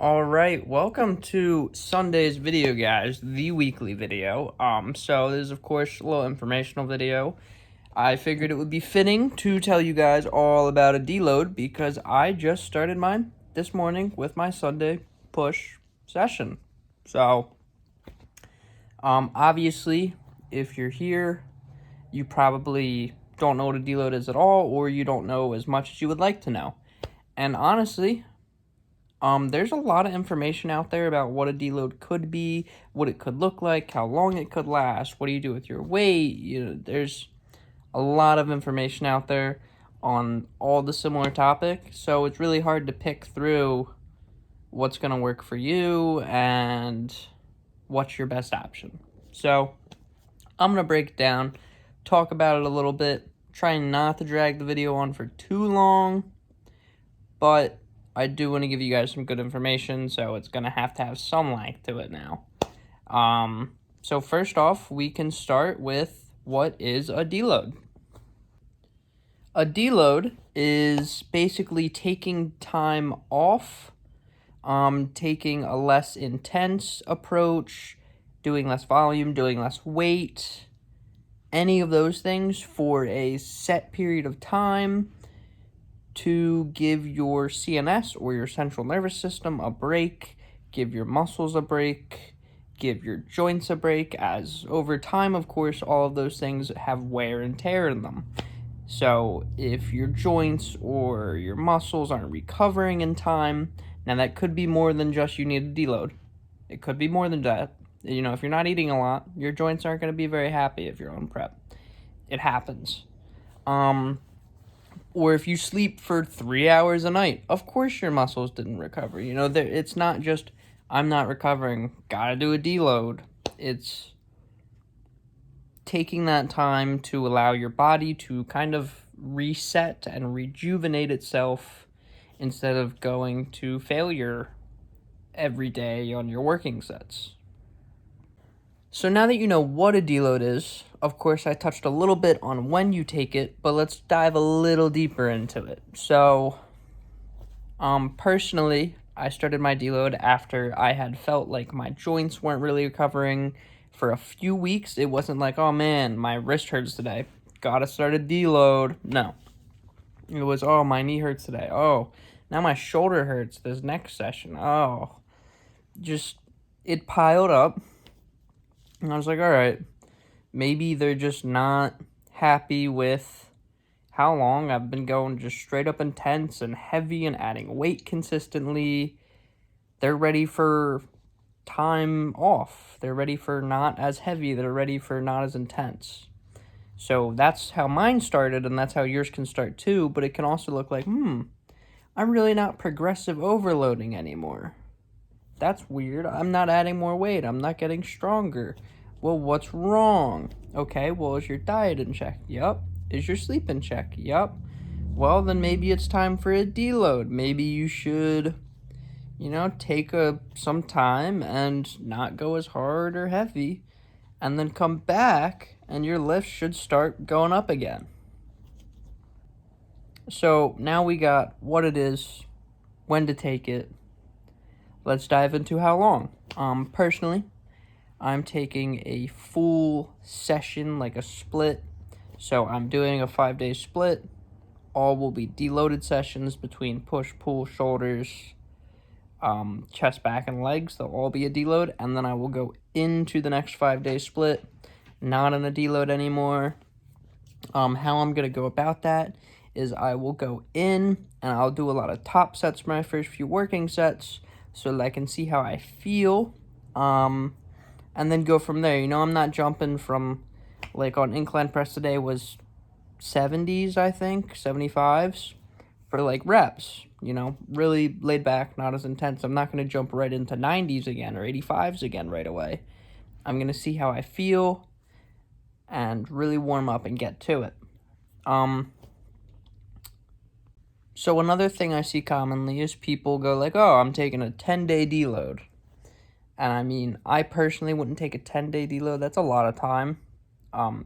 All right, welcome to Sunday's video, guys, the weekly video. So this is, of course, a little informational video. I figured it would be fitting to tell you guys all about a deload because I just started mine this morning with my Sunday push session. So, obviously, if you're here, you probably don't know what a deload is at all, or you don't know as much as you would like to know. And honestly, there's a lot of information out there about what a deload could be, what it could look like, how long it could last, what do you do with your weight. There's a lot of information out there on all the similar topics, so it's really hard to pick through what's going to work for you and what's your best option. So I'm going to break it down, talk about it a little bit, trying not to drag the video on for too long, but I do want to give you guys some good information, so it's going to have some length to it now. So first off, we can start with what is a deload. A deload is basically taking time off, taking a less intense approach, doing less volume, doing less weight, any of those things for a set period of time to give your CNS or your central nervous system a break, give your muscles a break, give your joints a break, as over time, of course, all of those things have wear and tear in them. So if your joints or your muscles aren't recovering in time, now that could be more than just you need a deload. It could be more than that. If you're not eating a lot, your joints aren't going to be very happy if you're on prep. It happens. Or if you sleep for 3 hours a night, of course your muscles didn't recover. It's not just, I'm not recovering, gotta do a deload. It's taking that time to allow your body to kind of reset and rejuvenate itself instead of going to failure every day on your working sets. So now that you know what a deload is, of course I touched a little bit on when you take it, but let's dive a little deeper into it. So, personally, I started my deload after I had felt like my joints weren't really recovering for a few weeks. It wasn't like, oh man, my wrist hurts today, gotta start a deload. No. It was, oh, my knee hurts today. Oh, now my shoulder hurts this next session. Oh, just, it piled up. And I was like, all right, maybe they're just not happy with how long I've been going just straight up intense and heavy and adding weight consistently. They're ready for time off. They're ready for not as heavy. They're ready for not as intense. So that's how mine started, and that's how yours can start too. But it can also look like, I'm really not progressive overloading anymore. That's weird. I'm not adding more weight. I'm not getting stronger. Well, what's wrong? Okay, well, is your diet in check? Yup. Is your sleep in check? Yup. Well, then maybe it's time for a deload. Maybe you should, take some time and not go as hard or heavy, and then come back, and your lifts should start going up again. So now we got what it is, when to take it. Let's dive into how long. Personally, I'm taking a full session, like a split. So I'm doing a 5-day split. All will be deloaded sessions between push, pull, shoulders, chest, back, and legs. They'll all be a deload. And then I will go into the next 5-day split, not in a deload anymore. How I'm going to go about that is I will go in and I'll do a lot of top sets for my first few working sets, so that I can see how I feel, and then go from there. I'm not jumping from, like on incline press today was 70s, I think, 75s for like reps, really laid back, not as intense. I'm not going to jump right into 90s again or 85s again right away. I'm going to see how I feel and really warm up and get to it. So another thing I see commonly is people go like, oh, I'm taking a 10-day deload. And I mean, I personally wouldn't take a 10-day deload. That's a lot of time.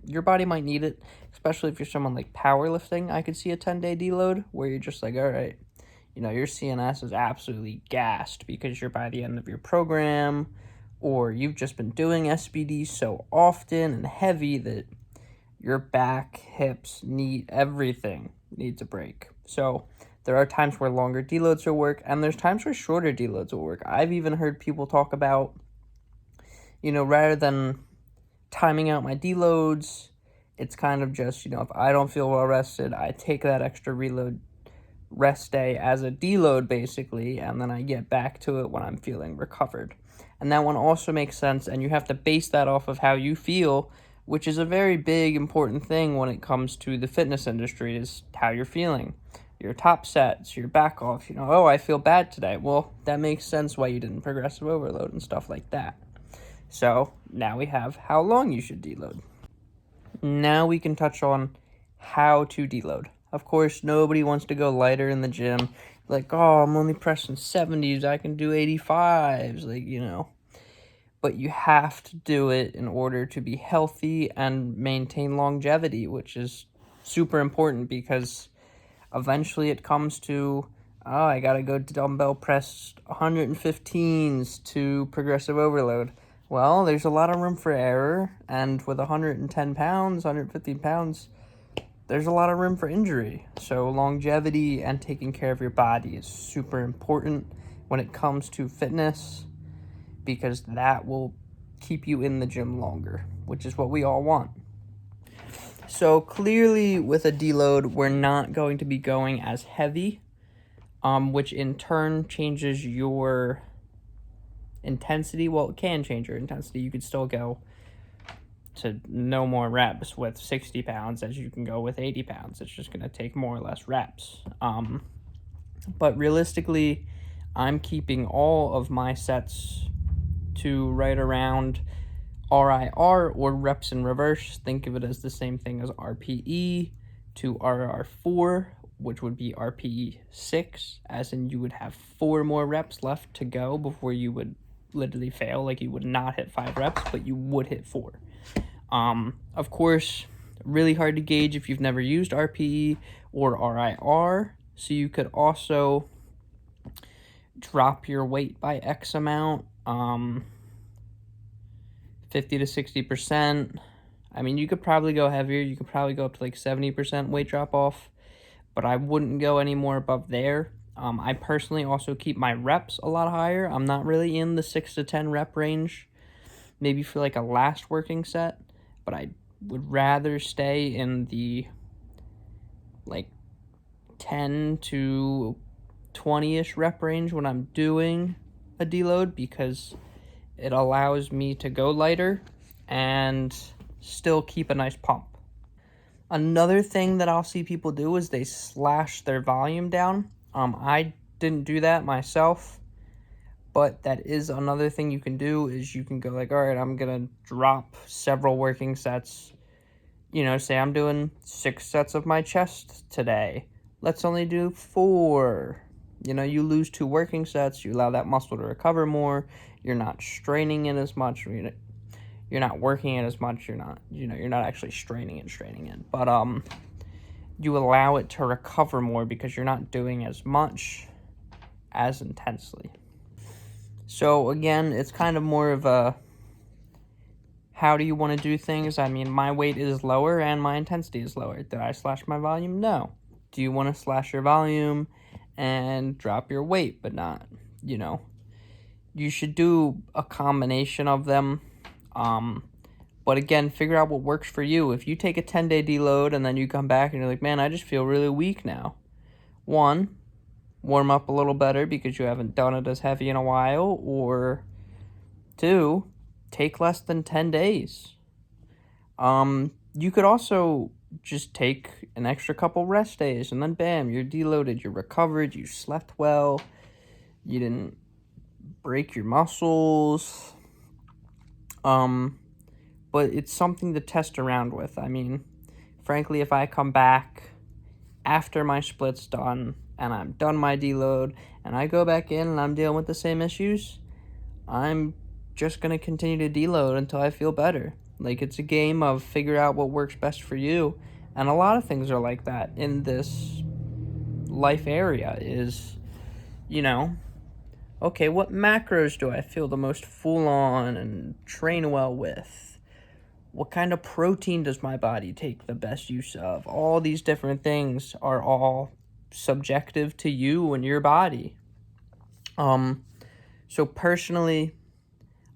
Your body might need it, especially if you're someone like powerlifting. I could see a 10-day deload where you're just like, all right, your CNS is absolutely gassed because you're by the end of your program, or you've just been doing SBD so often and heavy that your back, hips, everything needs a break. So there are times where longer deloads will work, and there's times where shorter deloads will work. I've even heard people talk about, rather than timing out my deloads, it's kind of just, if I don't feel well rested, I take that extra rest day as a deload basically, and then I get back to it when I'm feeling recovered. And that one also makes sense, and you have to base that off of how you feel, which is a very big important thing when it comes to the fitness industry, is how you're feeling. Your top sets, your back off, oh, I feel bad today. Well, that makes sense why you didn't progressive overload and stuff like that. So now we have how long you should deload. Now we can touch on how to deload. Of course, nobody wants to go lighter in the gym. Like, oh, I'm only pressing 70s, I can do 85s, But you have to do it in order to be healthy and maintain longevity, which is super important because eventually it comes to, oh, I gotta go to dumbbell press 115s to progressive overload. Well, there's a lot of room for error, and with 110 pounds, 115 pounds, there's a lot of room for injury. So longevity and taking care of your body is super important when it comes to fitness, because that will keep you in the gym longer, which is what we all want. So clearly with a deload, we're not going to be going as heavy, which in turn changes your intensity. Well, it can change your intensity. You could still go to no more reps with 60 pounds as you can go with 80 pounds. It's just going to take more or less reps. But realistically, I'm keeping all of my sets to right around RIR, or reps in reverse. Think of it as the same thing as RPE to RR4, which would be RPE 6, as in you would have 4 more reps left to go before you would literally fail. Like, you would not hit 5 reps, but you would hit 4. Of course, really hard to gauge if you've never used RPE or RIR, so you could also drop your weight by X amount, 50 to 60%. I mean, you could probably go heavier. You could probably go up to like 70% weight drop off, but I wouldn't go any more above there. I personally also keep my reps a lot higher. I'm not really in the 6 to 10 rep range, maybe for like a last working set, but I would rather stay in the like 10 to 20-ish rep range when I'm doing a deload, because it allows me to go lighter and still keep a nice pump. Another thing that I'll see people do is they slash their volume down. I didn't do that myself, but that is another thing you can do, is you can go like, all right, I'm going to drop several working sets. Say I'm doing 6 sets of my chest today. Let's only do 4. You lose 2 working sets, you allow that muscle to recover more, you're not straining it as much, you're not working it as much, you're not actually straining it, but you allow it to recover more because you're not doing as much as intensely. So again, it's kind of more of a, how do you want to do things? I mean, my weight is lower and my intensity is lower. Did I slash my volume? No. Do you want to slash your volume and drop your weight, but not, you should do a combination of them. But again, figure out what works for you. If you take a 10-day deload and then you come back and you're like, man, I just feel really weak now. 1, warm up a little better because you haven't done it as heavy in a while. Or 2, take less than 10 days. You could also just take an extra couple rest days, and then bam, you're deloaded, you're recovered, you slept well, you didn't break your muscles. But it's something to test around with. I mean, frankly, if I come back after my split's done and I'm done my deload and I go back in and I'm dealing with the same issues, I'm just going to continue to deload until I feel better. Like, it's a game of figure out what works best for you. And a lot of things are like that in this life area, is you know, okay, what macros do I feel the most full on and train well with? What kind of protein does my body take the best use of? All these different things are all subjective to you and your body. So personally,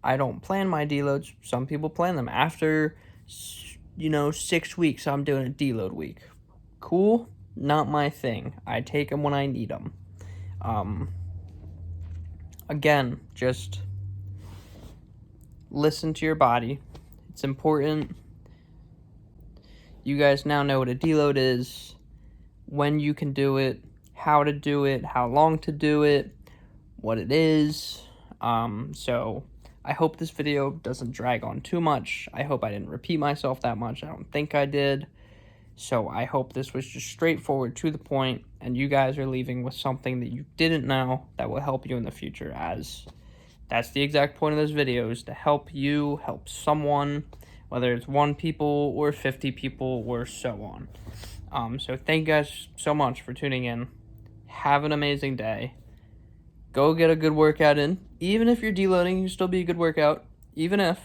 I don't plan my deloads. Some people plan them. After, 6 weeks, I'm doing a deload week. Cool? Not my thing. I take them when I need them. Again, just listen to your body. It's important. You guys now know what a deload is, when you can do it, how to do it, how long to do it, what it is. So I hope this video doesn't drag on too much. I hope I didn't repeat myself that much. I don't think I did. So I hope this was just straightforward, to the point, and you guys are leaving with something that you didn't know that will help you in the future, as that's the exact point of this video, is to help you, help someone, whether it's 1 people or 50 people or so on. So thank you guys so much for tuning in. Have an amazing day. Go get a good workout in. Even if you're deloading, you can still be a good workout. Even if.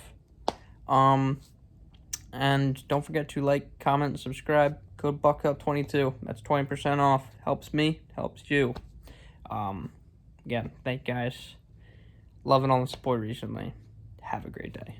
And don't forget to like, comment, and subscribe. Code BUCKUP22. That's 20% off. Helps me, helps you. Again, thank you guys. Loving all the support recently. Have a great day.